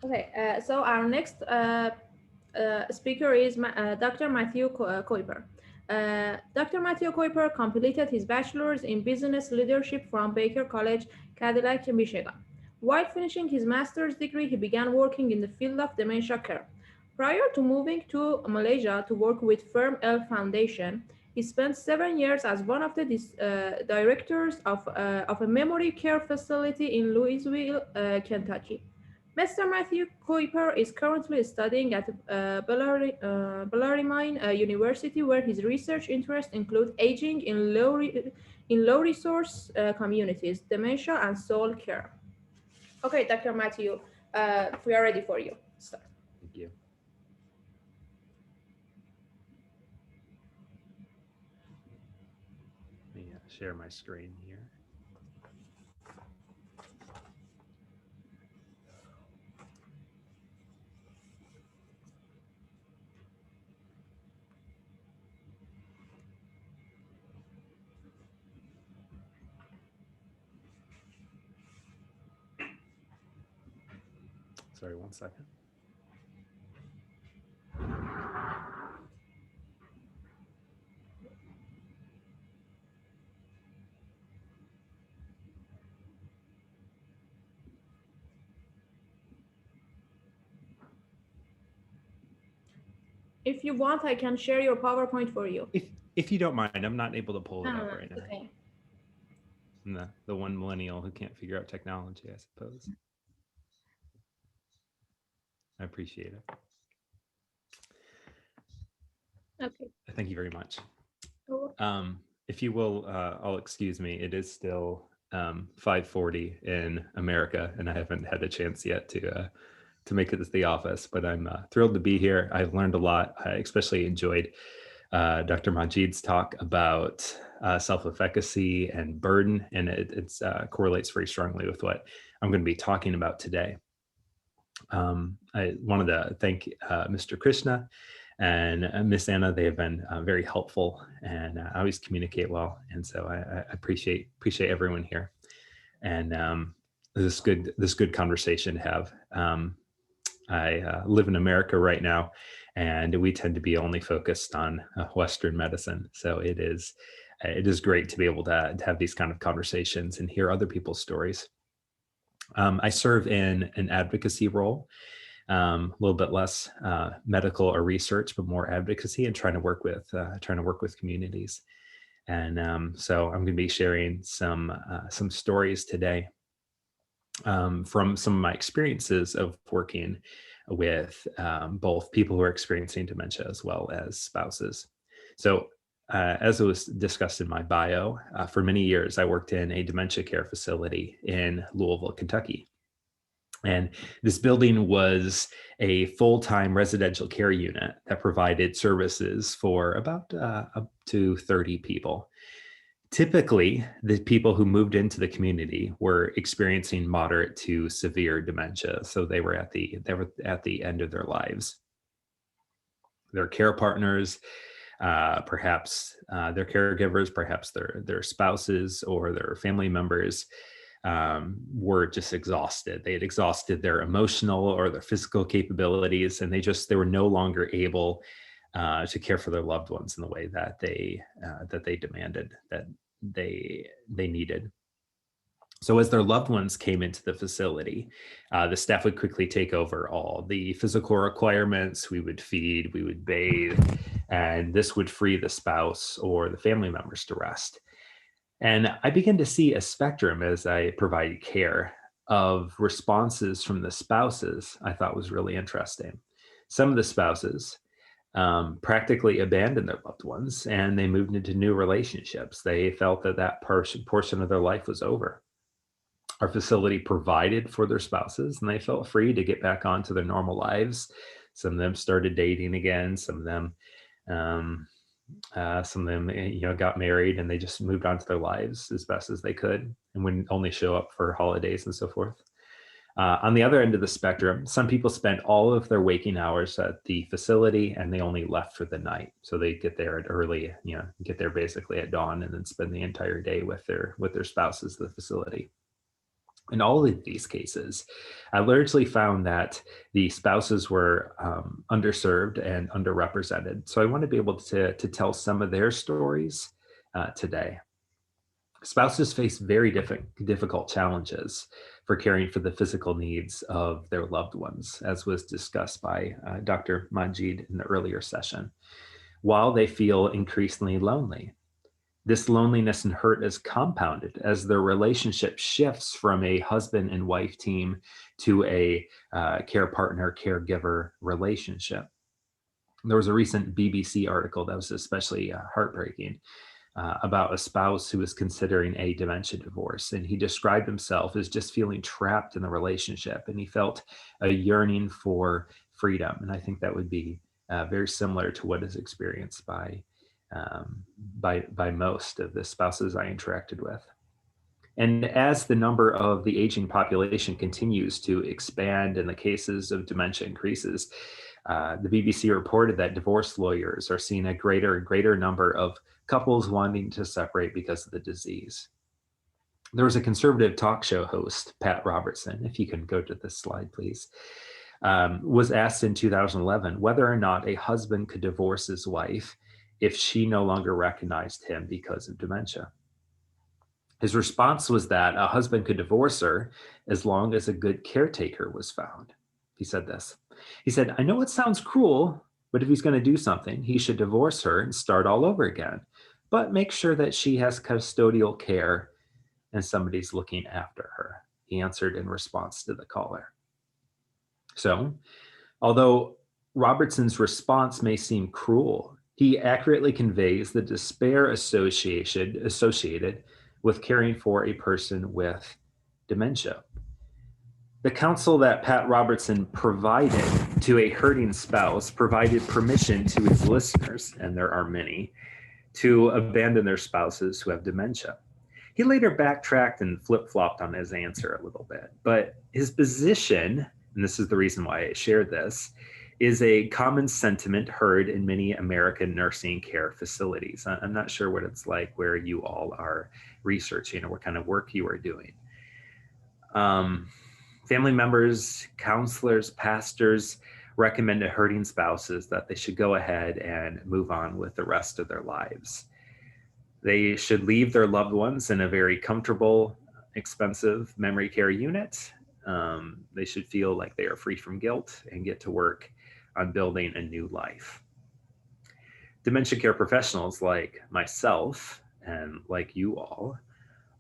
Okay, so our next speaker is Dr. Matthew Kuiper. Dr. Matthew Kuiper completed his bachelor's in business leadership from Baker College, Cadillac, Michigan. While finishing his master's degree, he began working in the field of dementia care. Prior to moving to Malaysia to work with Firm L Foundation, he spent 7 years as one of the directors of a memory care facility in Louisville, Kentucky. Mr. Matthew Kuiper is currently studying at Bellarmine University, where his research interests include aging in low resource communities, dementia, and soul care. Okay, Dr. Matthew, we are ready for you. Start. Thank you. Let me share my screen here. Sorry, one second. If you want, I can share your PowerPoint for you. If you don't mind, I'm not able to pull it up right now. Okay. I'm the one millennial who can't figure out technology, I suppose. I appreciate it. Okay. Thank you very much. Cool. If you will, I'll excuse me. It is still 5:40 in America, and I haven't had a chance yet to make it to the office, but I'm thrilled to be here. I've learned a lot. I especially enjoyed Dr. Majid's talk about self-efficacy and burden, and it correlates very strongly with what I'm going to be talking about today. I wanted to thank Mr. Krishna and Miss Anna. They have been very helpful, and I always communicate well, and so I appreciate everyone here, and this good conversation to have. I live in America right now, and we tend to be only focused on Western medicine. So it is great to be able to have these kind of conversations and hear other people's stories. I serve in an advocacy role, a little bit less medical or research, but more advocacy, and trying to work with communities. And so I'm going to be sharing some stories today from some of my experiences of working with both people who are experiencing dementia as well as spouses. So as it was discussed in my bio, for many years, I worked in a dementia care facility in Louisville, Kentucky. And this building was a full-time residential care unit that provided services for about up to 30 people. Typically, the people who moved into the community were experiencing moderate to severe dementia, so they were at the end of their lives. Their care partners, perhaps their caregivers, perhaps their spouses or their family members, were just exhausted. They had exhausted their emotional or their physical capabilities, and they were no longer able to care for their loved ones in the way that they demanded, that they needed. So as their loved ones came into the facility, the staff would quickly take over all the physical requirements. We would feed, we would bathe, and this would free the spouse or the family members to rest. And I began to see a spectrum as I provided care of responses from the spouses I thought was really interesting. Some of the spouses practically abandoned their loved ones, and they moved into new relationships. They felt that portion of their life was over. Our facility provided for their spouses, and they felt free to get back onto their normal lives. Some of them started dating again. Some of them got married, and they just moved on to their lives as best as they could, and would only show up for holidays and so forth. On the other end of the spectrum, some people spent all of their waking hours at the facility, and they only left for the night. So they get there at early, get there basically at dawn, and then spend the entire day with their spouses at the facility. In all of these cases, I largely found that the spouses were underserved and underrepresented. So I want to be able to tell some of their stories today. Spouses face very difficult challenges for caring for the physical needs of their loved ones, as was discussed by Dr. Majid in the earlier session, while they feel increasingly lonely. This loneliness and hurt is compounded as their relationship shifts from a husband and wife team to a care partner, caregiver relationship. There was a recent BBC article that was especially heartbreaking about a spouse who was considering a dementia divorce. And he described himself as just feeling trapped in the relationship. And he felt a yearning for freedom. And I think that would be very similar to what is experienced by most of the spouses I interacted with. And as the number of the aging population continues to expand and the cases of dementia increases, the BBC reported that divorce lawyers are seeing a greater and greater number of couples wanting to separate because of the disease. There was a conservative talk show host, Pat Robertson, if you can go to this slide, please, was asked in 2011 whether or not a husband could divorce his wife if she no longer recognized him because of dementia. His response was that a husband could divorce her as long as a good caretaker was found. He said this. He said, "I know it sounds cruel, but if he's going to do something, he should divorce her and start all over again, but make sure that she has custodial care and somebody's looking after her," he answered in response to the caller. So, although Robertson's response may seem cruel, he accurately conveys the despair associated with caring for a person with dementia. The counsel that Pat Robertson provided to a hurting spouse provided permission to his listeners, and there are many, to abandon their spouses who have dementia. He later backtracked and flip-flopped on his answer a little bit, but his position, and this is the reason why I shared this, is a common sentiment heard in many American nursing care facilities. I'm not sure what it's like where you all are researching or what kind of work you are doing. Family members, counselors, pastors recommend to hurting spouses that they should go ahead and move on with the rest of their lives. They should leave their loved ones in a very comfortable, expensive memory care unit. They should feel like they are free from guilt and get to work on building a new life. Dementia care professionals like myself and like you all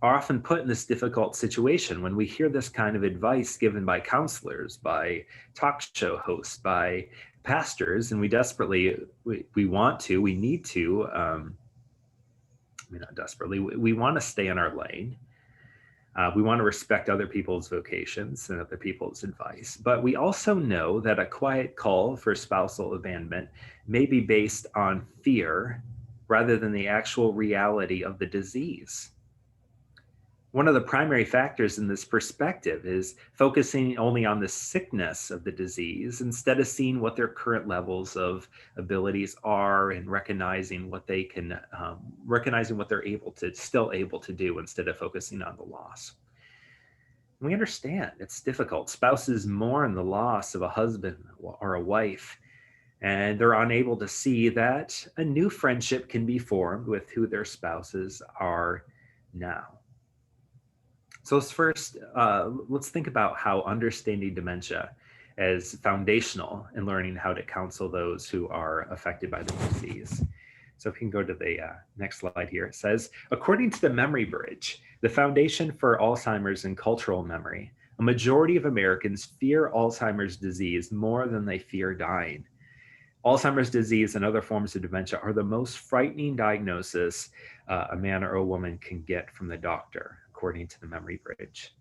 are often put in this difficult situation when we hear this kind of advice given by counselors, by talk show hosts, by pastors, and we desperately, we want to, we need to, not desperately, we want to stay in our lane. We want to respect other people's vocations and other people's advice, but we also know that a quiet call for spousal abandonment may be based on fear rather than the actual reality of the disease. One of the primary factors in this perspective is focusing only on the sickness of the disease instead of seeing what their current levels of abilities are and recognizing what they can, recognizing what they're still able to do instead of focusing on the loss. We understand it's difficult. Spouses mourn the loss of a husband or a wife, and they're unable to see that a new friendship can be formed with who their spouses are now. So let's think about how understanding dementia is foundational in learning how to counsel those who are affected by the disease. So if you can go to the next slide here, it says, according to the Memory Bridge, the Foundation for Alzheimer's and Cultural Memory, a majority of Americans fear Alzheimer's disease more than they fear dying. Alzheimer's disease and other forms of dementia are the most frightening diagnosis a man or a woman can get from the doctor, according to the Memory Bridge.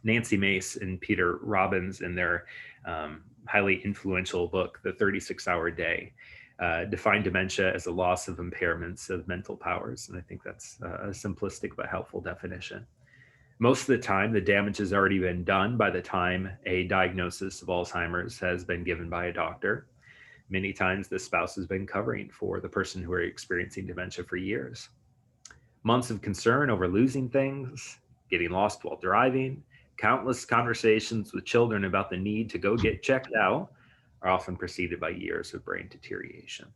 Nancy Mace and Peter Robbins, in their highly influential book, The 36-Hour Day, define dementia as a loss of impairments of mental powers. And I think that's a simplistic but helpful definition. Most of the time, the damage has already been done by the time a diagnosis of Alzheimer's has been given by a doctor. Many times, the spouse has been covering for the person who are experiencing dementia for years. Months of concern over losing things, getting lost while driving, countless conversations with children about the need to go get checked out are often preceded by years of brain deterioration.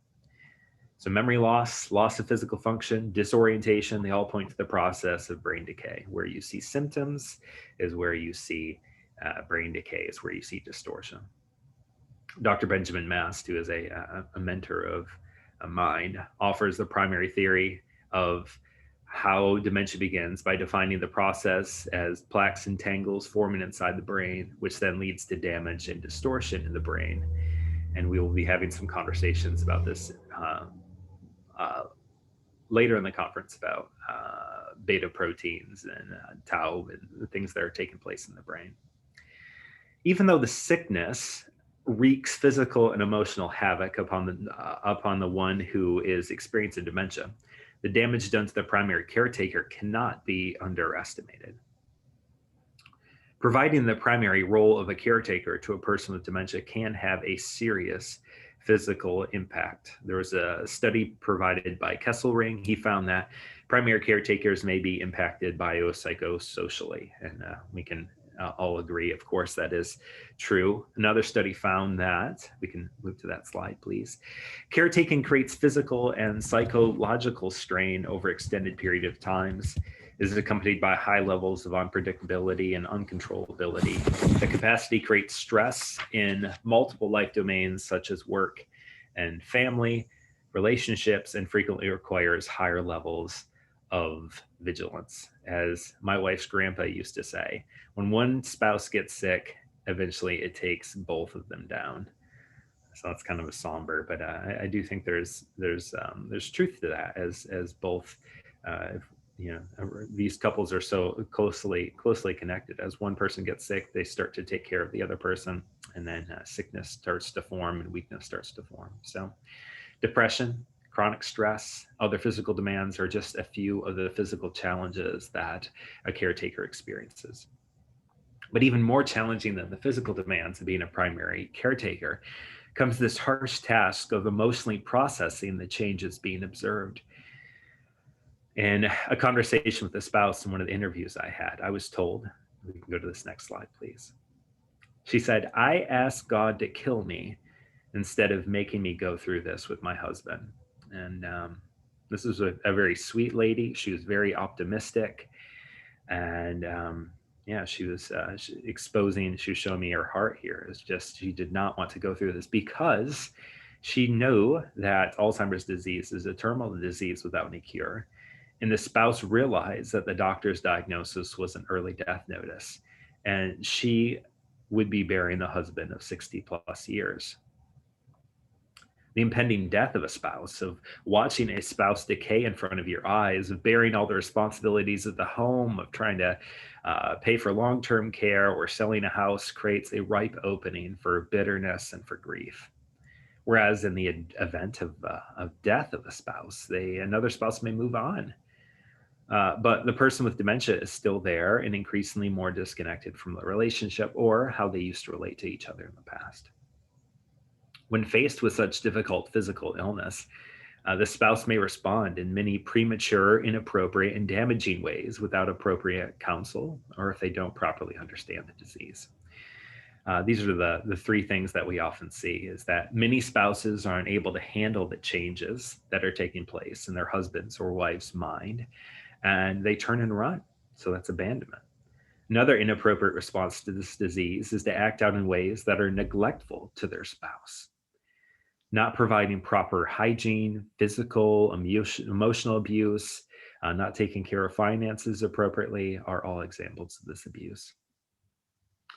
So memory loss, loss of physical function, disorientation, they all point to the process of brain decay. Where you see symptoms is where you see brain decay, is where you see distortion. Dr. Benjamin Mast, who is a mentor of mine, offers the primary theory of how dementia begins by defining the process as plaques and tangles forming inside the brain, which then leads to damage and distortion in the brain. And we will be having some conversations about this later in the conference about beta proteins and tau and the things that are taking place in the brain. Even though the sickness wreaks physical and emotional havoc upon the one who is experiencing dementia, the damage done to the primary caretaker cannot be underestimated. Providing the primary role of a caretaker to a person with dementia can have a serious physical impact. There was a study provided by Kesselring. He found that primary caretakers may be impacted biopsychosocially, and we can all agree, of course, that is true. Another study found that, we can move to that slide, please. Caretaking creates physical and psychological strain over extended period of times, is accompanied by high levels of unpredictability and uncontrollability. The capacity creates stress in multiple life domains such as work and family, relationships, and frequently requires higher levels of vigilance. As my wife's grandpa used to say, when one spouse gets sick, eventually it takes both of them down. So that's kind of a somber, but I do think there's truth to that, as both these couples are so closely connected. As one person gets sick, they start to take care of the other person, and then sickness starts to form and weakness starts to form. So depression, chronic stress, other physical demands are just a few of the physical challenges that a caretaker experiences. But even more challenging than the physical demands of being a primary caretaker comes this harsh task of emotionally processing the changes being observed. In a conversation with a spouse in one of the interviews I had, I was told, we can go to this next slide, please. She said, "I asked God to kill me instead of making me go through this with my husband." And this is a very sweet lady. She was very optimistic. And she was she was showing me her heart here. It's just, she did not want to go through this because she knew that Alzheimer's disease is a terminal disease without any cure. And the spouse realized that the doctor's diagnosis was an early death notice, and she would be burying the husband of 60 plus years. The impending death of a spouse, of watching a spouse decay in front of your eyes, of bearing all the responsibilities of the home, of trying to pay for long-term care or selling a house, creates a ripe opening for bitterness and for grief. Whereas in the event of death of a spouse, another spouse may move on. But the person with dementia is still there and increasingly more disconnected from the relationship or how they used to relate to each other in the past. When faced with such difficult physical illness, the spouse may respond in many premature, inappropriate, and damaging ways without appropriate counsel, or if they don't properly understand the disease. These are the three things that we often see, is that many spouses aren't able to handle the changes that are taking place in their husband's or wife's mind, and they turn and run. So that's abandonment. Another inappropriate response to this disease is to act out in ways that are neglectful to their spouse. Not providing proper hygiene, physical, emotional abuse, not taking care of finances appropriately are all examples of this abuse.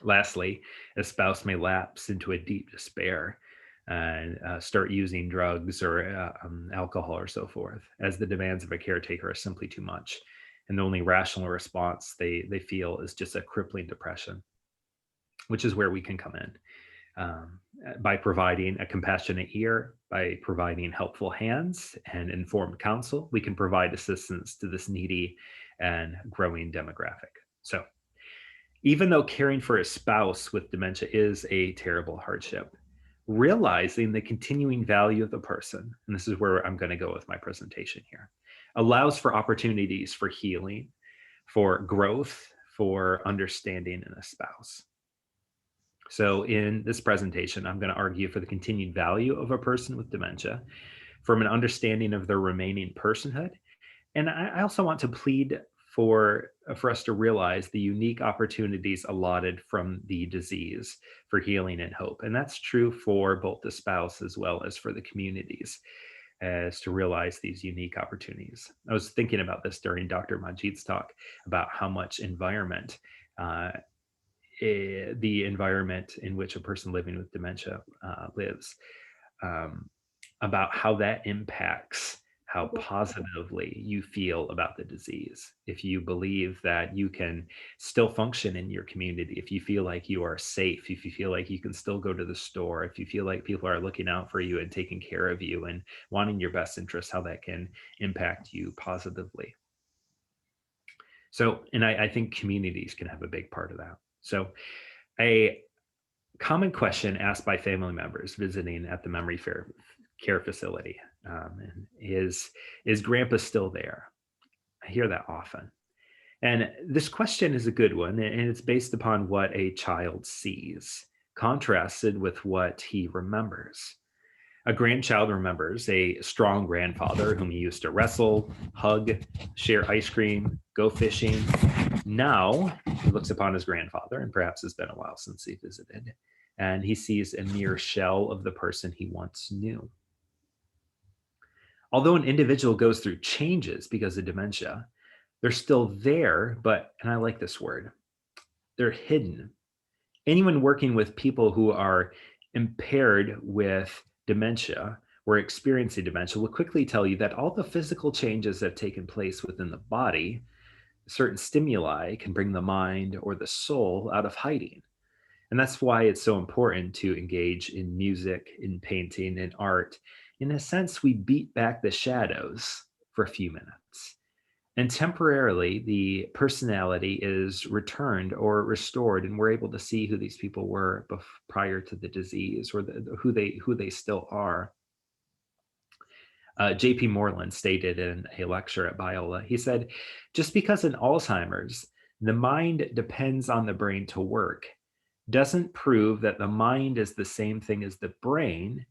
Lastly, a spouse may lapse into a deep despair and start using drugs or alcohol or so forth, as the demands of a caretaker are simply too much. And the only rational response they feel is just a crippling depression, which is where we can come in. By providing a compassionate ear, by providing helpful hands and informed counsel, we can provide assistance to this needy and growing demographic. So even though caring for a spouse with dementia is a terrible hardship, realizing the continuing value of the person, and this is where I'm going to go with my presentation here, allows for opportunities for healing, for growth, for understanding in a spouse. So in this presentation, I'm going to argue for the continued value of a person with dementia, from an understanding of their remaining personhood. And I also want to plead for us to realize the unique opportunities allotted from the disease for healing and hope. And that's true for both the spouse as well as for the communities, as to realize these unique opportunities. I was thinking about this during Dr. Majid's talk about how much environment, the environment in which a person living with dementia lives, about how that impacts how positively you feel about the disease. If you believe that you can still function in your community, if you feel like you are safe, if you feel like you can still go to the store, if you feel like people are looking out for you and taking care of you and wanting your best interest, how that can impact you positively. So, and I think communities can have a big part of that. So a common question asked by family members visiting at the memory care facility is Grandpa still there? I hear that often. And this question is a good one, and it's based upon what a child sees, contrasted with what he remembers. A grandchild remembers a strong grandfather whom he used to wrestle, hug, share ice cream, go fishing. Now he looks upon his grandfather, and perhaps it's been a while since he visited, and he sees a mere shell of the person he once knew. Although an individual goes through changes because of dementia, they're still there, but, and I like this word, they're hidden. Anyone working with people who are impaired with dementia or experiencing dementia will quickly tell you that all the physical changes that have taken place within the body, certain stimuli can bring the mind or the soul out of hiding. And that's why it's so important to engage in music, in painting, in art. In a sense, we beat back the shadows for a few minutes. And temporarily, the personality is returned or restored, and we're able to see who these people were prior to the disease, or who they still are. J.P. Moreland stated in a lecture at Biola, he said, just because in Alzheimer's, the mind depends on the brain to work, doesn't prove that the mind is the same thing as the brain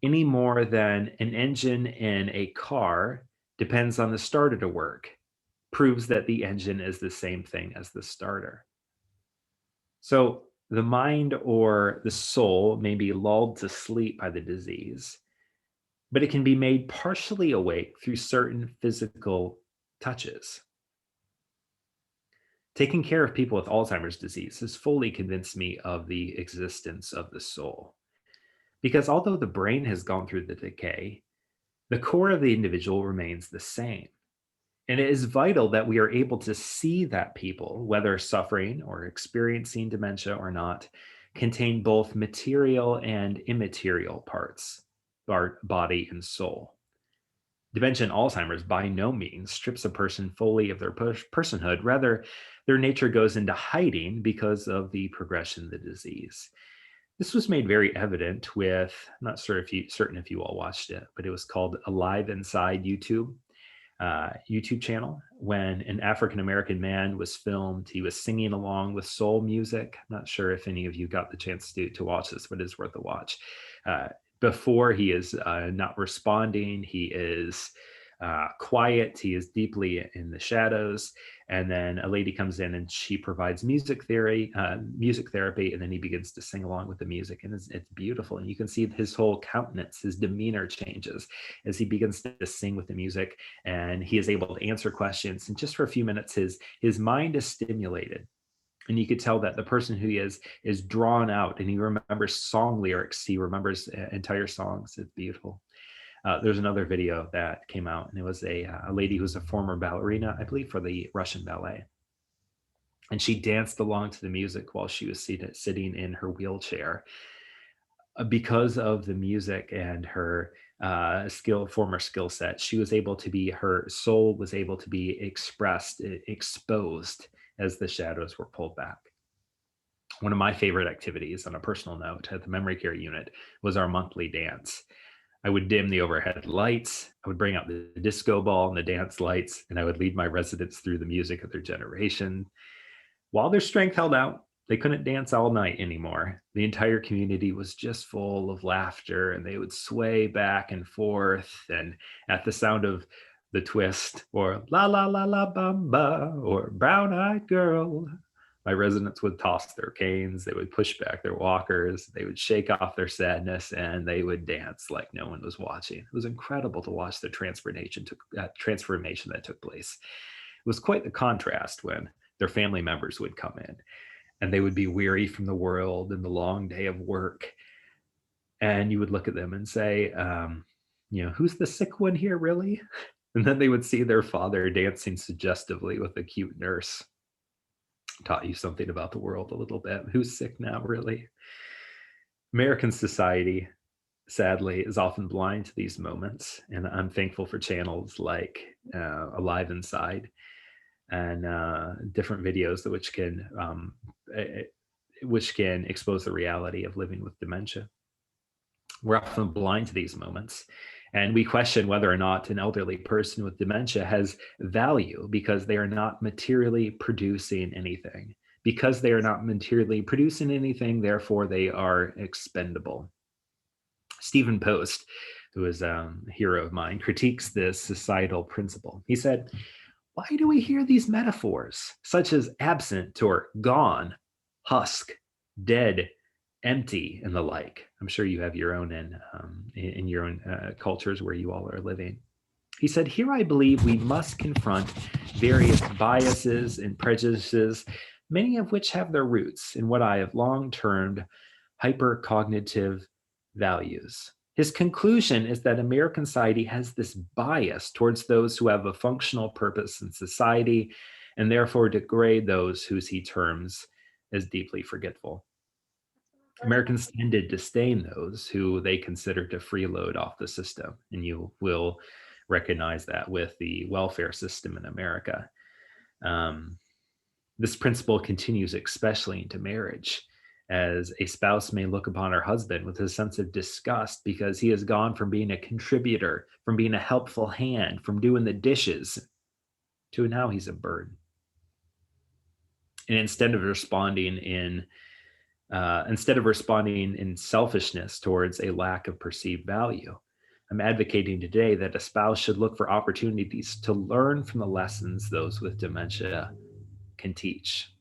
any more than an engine in a car depends on the starter to work, proves that the engine is the same thing as the starter. So the mind or the soul may be lulled to sleep by the disease, but it can be made partially awake through certain physical touches. Taking care of people with Alzheimer's disease has fully convinced me of the existence of the soul. Because although the brain has gone through the decay, the core of the individual remains the same. And it is vital that we are able to see that people, whether suffering or experiencing dementia or not, contain both material and immaterial parts, our body and soul. Dementia and Alzheimer's by no means strips a person fully of their personhood. Rather, their nature goes into hiding because of the progression of the disease. This was made very evident with, I'm not sure certain if you all watched it, but it was called Alive Inside YouTube channel, when an African-American man was filmed. He was singing along with soul music. I'm not sure if any of you got the chance to watch this, but it's worth a watch. Before, he is not responding. He is quiet. He is deeply in the shadows. And then a lady comes in and she provides music therapy, and then he begins to sing along with the music, and it's beautiful. And you can see his whole countenance, his demeanor changes as he begins to sing with the music, and he is able to answer questions. And just for a few minutes, his mind is stimulated. And you could tell that the person who he is drawn out, and he remembers song lyrics. He remembers entire songs. It's beautiful. There's another video that came out, and it was a lady who's a former ballerina, I believe, for the Russian ballet. And she danced along to the music while she was sitting in her wheelchair. Because of the music and her former skill set, her soul was able to be exposed as the shadows were pulled back. One of my favorite activities, on a personal note, at the memory care unit was our monthly dance. I would dim the overhead lights. I would bring out the disco ball and the dance lights, and I would lead my residents through the music of their generation. While their strength held out, they couldn't dance all night anymore. The entire community was just full of laughter, and they would sway back and forth. And at the sound of the twist, or la la la la bamba, or brown eyed girl, my residents would toss their canes, they would push back their walkers, they would shake off their sadness, and they would dance like no one was watching. It was incredible to watch the transformation that took place. It was quite the contrast when their family members would come in and they would be weary from the world and the long day of work. And you would look at them and say, who's the sick one here, really? And then they would see their father dancing suggestively with a cute nurse. Taught you something about the world a little bit. Who's sick now, really? American society, sadly, is often blind to these moments. And I'm thankful for channels like Alive Inside and different videos which can expose the reality of living with dementia. We're often blind to these moments, and we question whether or not an elderly person with dementia has value because they are not materially producing anything. Because they are not materially producing anything, therefore they are expendable. Stephen Post, who is a hero of mine, critiques this societal principle. He said, "Why do we hear these metaphors such as absent or gone, husk, dead, empty, and the like?" I'm sure you have your own in your own cultures where you all are living. He said, "Here I believe we must confront various biases and prejudices, many of which have their roots in what I have long termed hypercognitive values." His conclusion is that American society has this bias towards those who have a functional purpose in society and therefore degrade those who he terms as deeply forgetful. Americans tend to disdain those who they consider to freeload off the system, and you will recognize that with the welfare system in America. This principle continues especially into marriage, as a spouse may look upon her husband with a sense of disgust because he has gone from being a contributor, from being a helpful hand, from doing the dishes, to now he's a burden. And instead of responding in selfishness towards a lack of perceived value, I'm advocating today that a spouse should look for opportunities to learn from the lessons those with dementia can teach.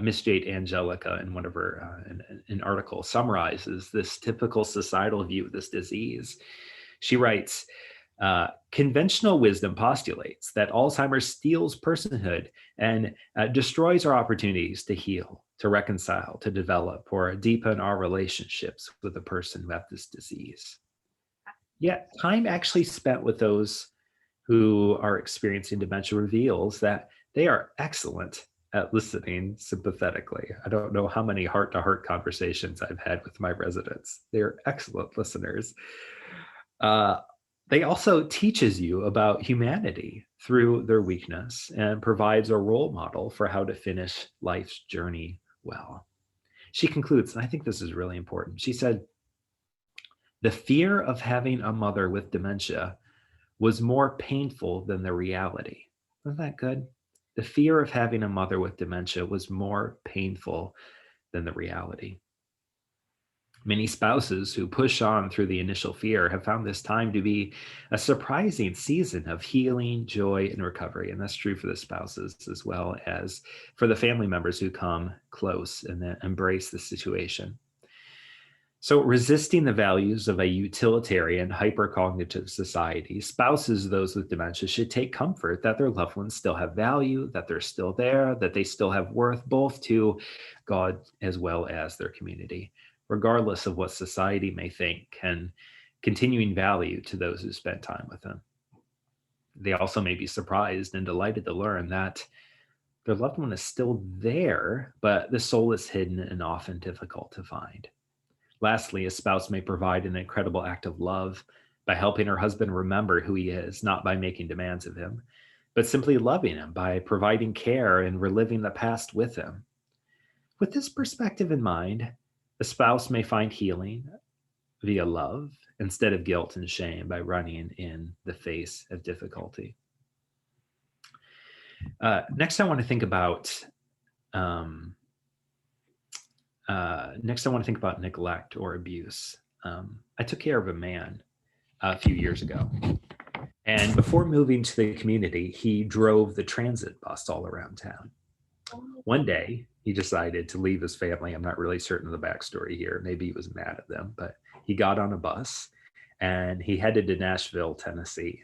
Miss Jade Angelica, in one of her an article, summarizes this typical societal view of this disease. She writes, "Conventional wisdom postulates that Alzheimer's steals personhood and destroys our opportunities to heal, to reconcile, to develop, or deepen our relationships with the person who has this disease. Yet time actually spent with those who are experiencing dementia reveals that they are excellent at listening sympathetically. I don't know how many heart-to-heart conversations I've had with my residents. They're excellent listeners. They also teaches you about humanity through their weakness and provides a role model for how to finish life's journey well." She concludes, and I think this is really important. She said, "The fear of having a mother with dementia was more painful than the reality." Isn't that good? The fear of having a mother with dementia was more painful than the reality. Many spouses who push on through the initial fear have found this time to be a surprising season of healing, joy, and recovery. And that's true for the spouses as well as for the family members who come close and then embrace the situation. So, resisting the values of a utilitarian, hypercognitive society, spouses, those with dementia, should take comfort that their loved ones still have value, that they're still there, that they still have worth, both to God as well as their community, regardless of what society may think, and continuing value to those who spend time with them. They also may be surprised and delighted to learn that their loved one is still there, but the soul is hidden and often difficult to find. Lastly, a spouse may provide an incredible act of love by helping her husband remember who he is, not by making demands of him, but simply loving him by providing care and reliving the past with him. With this perspective in mind, a spouse may find healing via love instead of guilt and shame by running in the face of difficulty. Next, I want to think about neglect or abuse. I took care of a man a few years ago, and before moving to the community, he drove the transit bus all around town. One day, he decided to leave his family. I'm not really certain of the backstory here. Maybe he was mad at them, but he got on a bus and he headed to Nashville, Tennessee.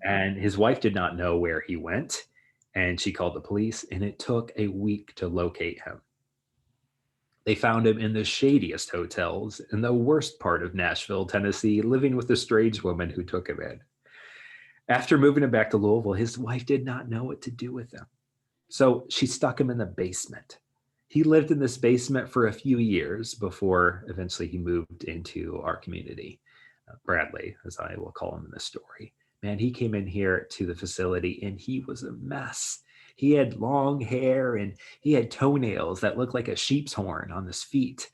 And his wife did not know where he went, and she called the police, and it took a week to locate him. They found him in the shadiest hotels in the worst part of Nashville, Tennessee, living with a strange woman who took him in. After moving him back to Louisville, his wife did not know what to do with him. So she stuck him in the basement. He lived in this basement for a few years before eventually he moved into our community. Bradley, as I will call him in the story. Man, he came in here to the facility and he was a mess. He had long hair and he had toenails that looked like a sheep's horn on his feet.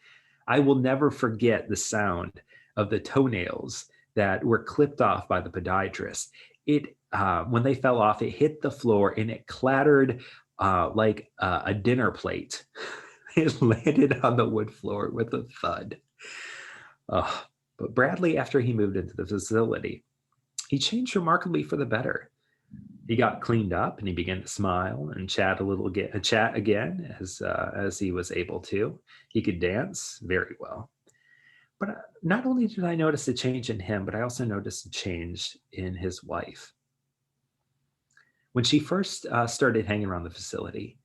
I will never forget the sound of the toenails that were clipped off by the podiatrist. When they fell off, it hit the floor and it clattered like a dinner plate. It landed on the wood floor with a thud. But Bradley, after he moved into the facility, he changed remarkably for the better. He got cleaned up and he began to smile and chat again as he was able to. He could dance very well. But not only did I notice a change in him, but I also noticed a change in his wife. When she first started hanging around the facility,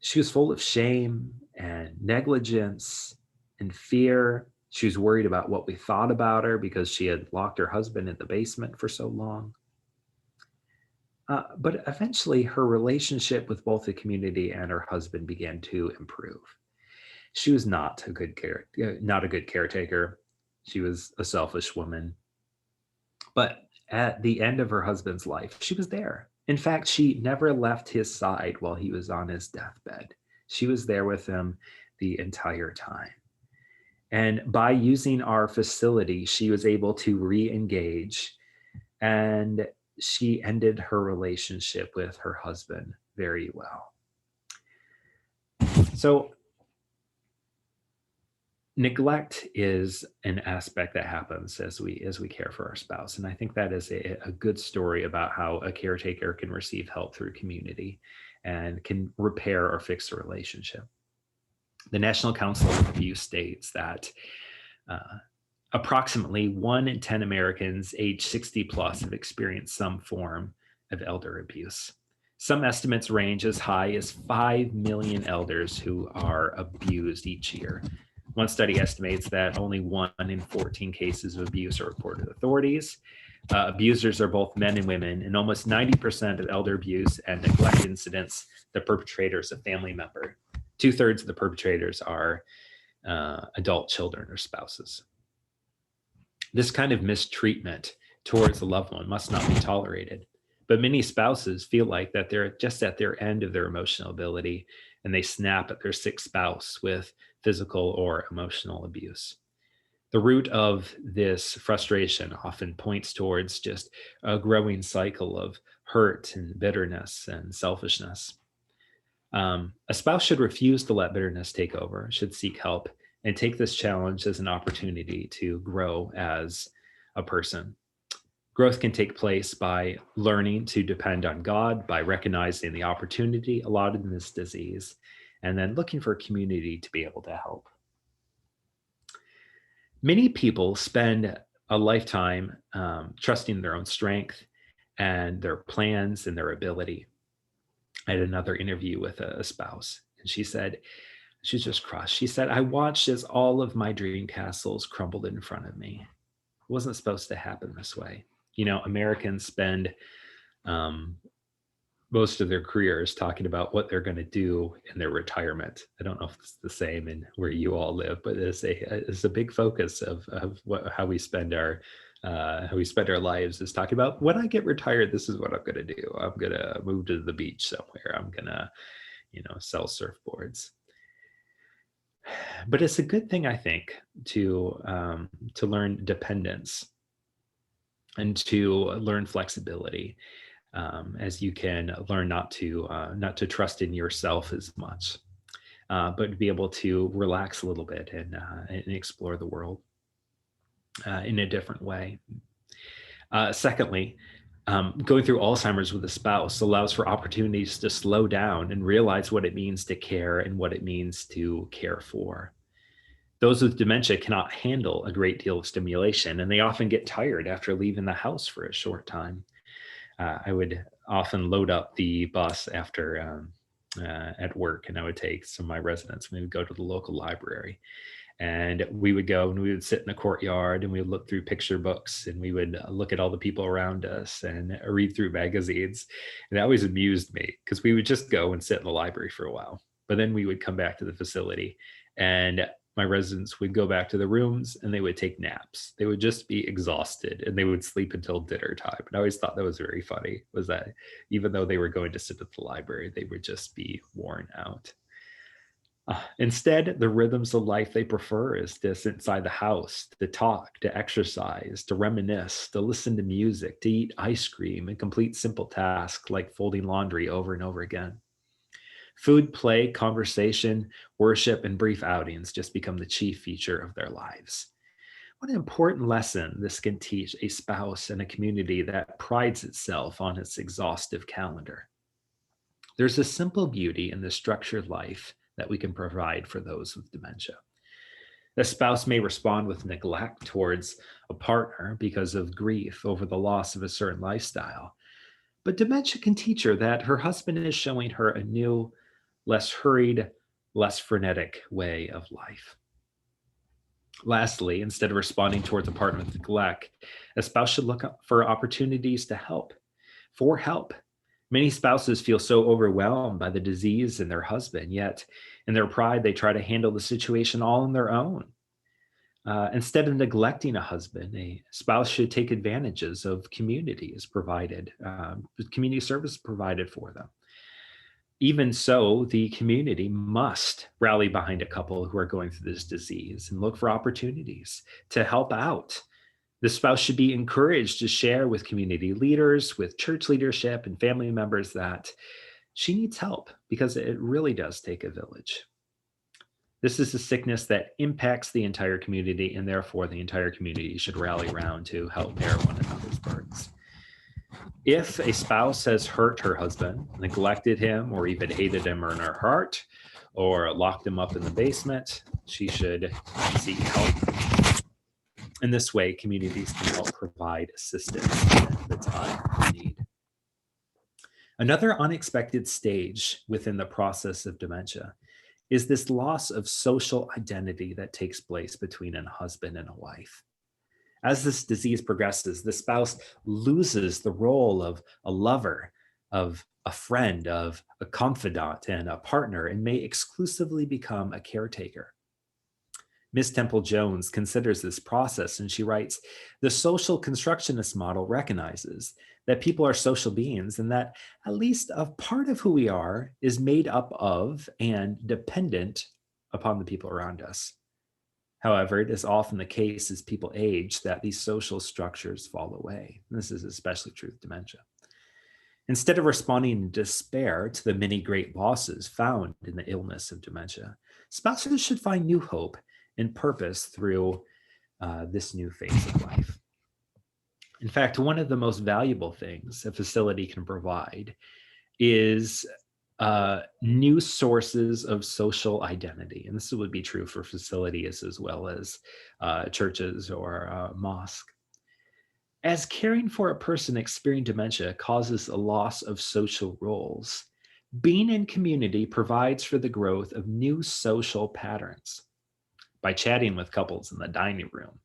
she was full of shame and negligence and fear. She was worried about what we thought about her because she had locked her husband in the basement for so long. But eventually her relationship with both the community and her husband began to improve. She was not a good caretaker. She was a selfish woman. But at the end of her husband's life, she was there. In fact, she never left his side while he was on his deathbed. She was there with him the entire time. And by using our facility, she was able to re-engage, and she ended her relationship with her husband very well. So neglect is an aspect that happens as we care for our spouse. And I think that is a good story about how a caretaker can receive help through community and can repair or fix a relationship. The National Council on Abuse states that approximately 1 in 10 Americans age 60 plus have experienced some form of elder abuse. Some estimates range as high as 5 million elders who are abused each year. One study estimates that only 1 in 14 cases of abuse are reported to authorities. Abusers are both men and women, and almost 90% of elder abuse and neglect incidents, the perpetrator is a family member. 2/3 of the perpetrators are adult children or spouses. This kind of mistreatment towards a loved one must not be tolerated. But many spouses feel like that they're just at their end of their emotional ability, and they snap at their sick spouse with physical or emotional abuse. The root of this frustration often points towards just a growing cycle of hurt and bitterness and selfishness. A spouse should refuse to let bitterness take over, should seek help, and take this challenge as an opportunity to grow as a person. Growth can take place by learning to depend on God, by recognizing the opportunity allotted in this disease, and then looking for a community to be able to help. Many people spend a lifetime trusting their own strength and their plans and their ability. I had another interview with a spouse, and she said, she's just crushed. She said, I watched as all of my dream castles crumbled in front of me. It wasn't supposed to happen this way. You know, Americans spend most of their careers talking about what they're going to do in their retirement. I don't know if it's the same in where you all live, but it's a big focus of how we spend our lives is talking about when I get retired, this is what I'm going to do. I'm going to move to the beach somewhere. I'm going to, sell surfboards. But it's a good thing, I think, to learn dependence and to learn flexibility, as you can learn not to trust in yourself as much, but to be able to relax a little bit and explore the world in a different way. Secondly, going through Alzheimer's with a spouse allows for opportunities to slow down and realize what it means to care and what it means to care for. Those with dementia cannot handle a great deal of stimulation, and they often get tired after leaving the house for a short time. I would often load up the bus after at work, and I would take some of my residents, and we would go to the local library. And we would go and we would sit in the courtyard and we would look through picture books and we would look at all the people around us and read through magazines. And that always amused me because we would just go and sit in the library for a while. But then we would come back to the facility and my residents would go back to the rooms and they would take naps. They would just be exhausted and they would sleep until dinner time. And I always thought that was very funny, was that even though they were going to sit at the library, they would just be worn out. Instead, the rhythms of life they prefer is to sit inside the house, to talk, to exercise, to reminisce, to listen to music, to eat ice cream, and complete simple tasks like folding laundry over and over again. Food, play, conversation, worship, and brief outings just become the chief feature of their lives. What an important lesson this can teach a spouse and a community that prides itself on its exhaustive calendar. There's a simple beauty in the structured life that we can provide for those with dementia. The spouse may respond with neglect towards a partner because of grief over the loss of a certain lifestyle, but dementia can teach her that her husband is showing her a new, less hurried, less frenetic way of life. Lastly, instead of responding towards a partner with neglect, a spouse should look for opportunities to help, for help. Many spouses feel so overwhelmed by the disease in their husband, yet in their pride, they try to handle the situation all on their own. Instead of neglecting a husband, a spouse should take advantages of community service provided for them. Even so, the community must rally behind a couple who are going through this disease and look for opportunities to help out. The spouse should be encouraged to share with community leaders, with church leadership and family members that she needs help because it really does take a village. This is a sickness that impacts the entire community, and therefore the entire community should rally around to help bear one another's burdens. If a spouse has hurt her husband, neglected him, or even hated him in her heart, or locked him up in the basement, she should seek help. In this way, communities can help provide assistance in the time of need. Another unexpected stage within the process of dementia is this loss of social identity that takes place between a husband and a wife. As this disease progresses, the spouse loses the role of a lover, of a friend, of a confidant, and a partner, and may exclusively become a caretaker. Ms. Temple-Jones considers this process, and she writes, "The social constructionist model recognizes that people are social beings and that at least a part of who we are is made up of and dependent upon the people around us. However, it is often the case as people age that these social structures fall away. This is especially true with dementia. Instead of responding in despair to the many great losses found in the illness of dementia, spouses should find new hope and purpose through this new phase of life. In fact, one of the most valuable things a facility can provide is new sources of social identity. And this would be true for facilities as well as churches or mosques. As caring for a person experiencing dementia causes a loss of social roles, being in community provides for the growth of new social patterns. By chatting with couples in the dining room,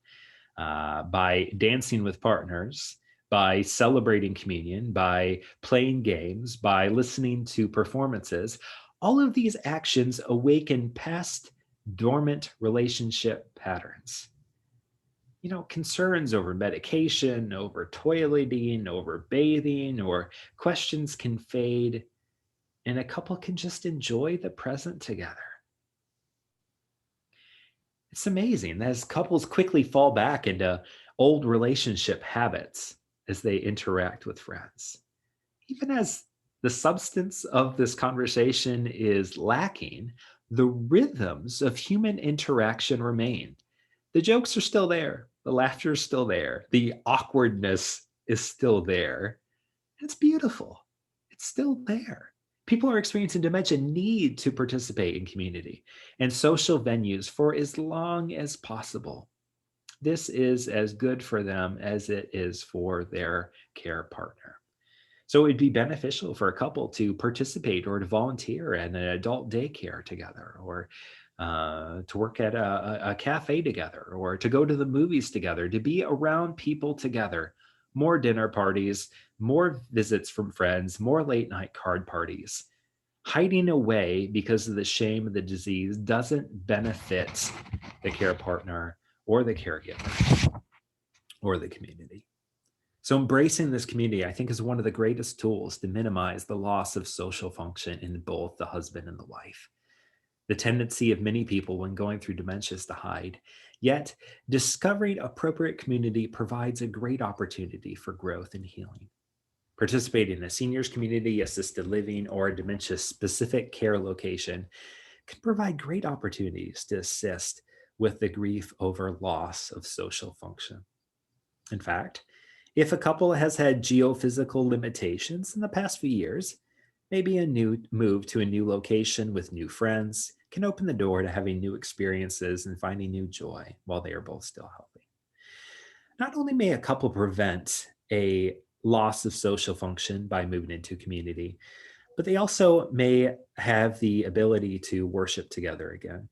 by dancing with partners, by celebrating communion, by playing games, by listening to performances, all of these actions awaken past dormant relationship patterns. Concerns over medication, over toileting, over bathing, or questions can fade, and a couple can just enjoy the present together. It's amazing as couples quickly fall back into old relationship habits as they interact with friends. Even as the substance of this conversation is lacking, the rhythms of human interaction remain. The jokes are still there, the laughter is still there, the awkwardness is still there. It's beautiful. It's still there. People who are experiencing dementia need to participate in community and social venues for as long as possible. This is as good for them as it is for their care partner. So it would be beneficial for a couple to participate or to volunteer at an adult daycare together, or to work at a cafe together, or to go to the movies together, to be around people together. More dinner parties, more visits from friends, more late night card parties. Hiding away because of the shame of the disease doesn't benefit the care partner or the caregiver or the community. So embracing this community, I think, is one of the greatest tools to minimize the loss of social function in both the husband and the wife. The tendency of many people when going through dementia is to hide. Yet, discovering appropriate community provides a great opportunity for growth and healing. Participating in a seniors community, assisted living, or a dementia-specific care location can provide great opportunities to assist with the grief over loss of social function. In fact, if a couple has had geophysical limitations in the past few years, maybe a new move to a new location with new friends can open the door to having new experiences and finding new joy while they are both still healthy. Not only may a couple prevent a loss of social function by moving into community, but they also may have the ability to worship together again.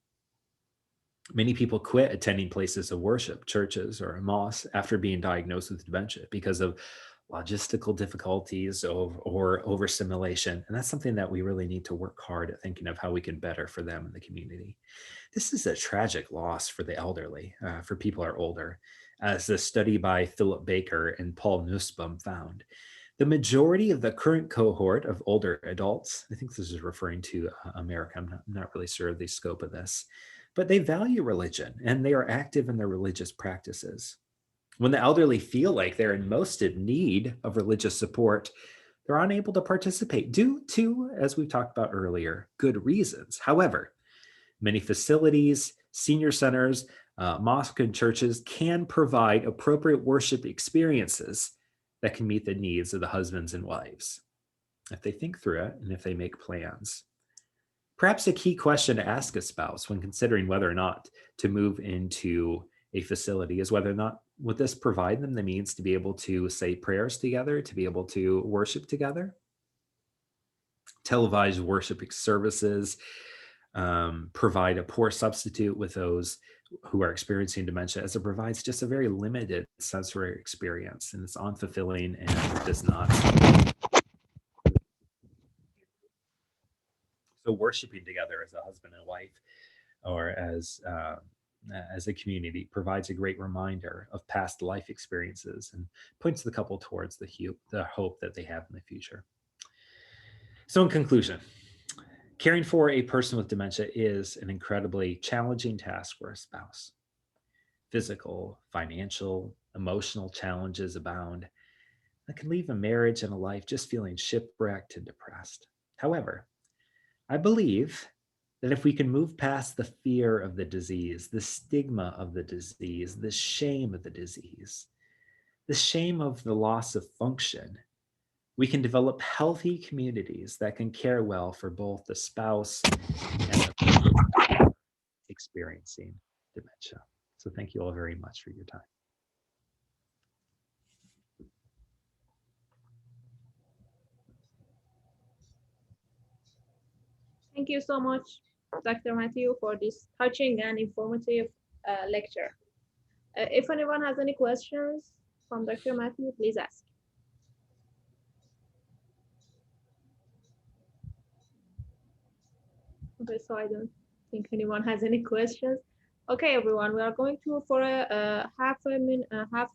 Many people quit attending places of worship, churches or mosques, after being diagnosed with dementia because of logistical difficulties or overstimulation. And that's something that we really need to work hard at thinking of how we can better for them in the community. This is a tragic loss for the elderly, for people who are older, as a study by Philip Baker and Paul Nussbaum found. The majority of the current cohort of older adults, I think this is referring to America, I'm not really sure of the scope of this, but they value religion and they are active in their religious practices. When the elderly feel like they're in most in need of religious support, they're unable to participate due to, as we've talked about earlier, good reasons. However, many facilities, senior centers, mosques, and churches can provide appropriate worship experiences that can meet the needs of the husbands and wives if they think through it and if they make plans. Perhaps a key question to ask a spouse when considering whether or not to move into a facility is whether or not would this provide them the means to be able to say prayers together, to be able to worship together. Televised worship services provide a poor substitute with those who are experiencing dementia, as it provides just a very limited sensory experience, and it's unfulfilling and does not. So worshiping together as a husband and wife, or as a community, provides a great reminder of past life experiences and points the couple towards the hope that they have in the future. So in conclusion, caring for a person with dementia is an incredibly challenging task for a spouse. Physical, financial, emotional challenges abound that can leave a marriage and a life just feeling shipwrecked and depressed. However, I believe that if we can move past the fear of the disease, the stigma of the disease, the shame of the disease, the shame of the loss of function, we can develop healthy communities that can care well for both the spouse and the person experiencing dementia. So thank you all very much for your time. Thank you so much, Dr. Matthew, for this touching and informative lecture. If anyone has any questions from Dr. Matthew, please ask. Okay, so I don't think anyone has any questions. Okay, everyone, we are going to for a half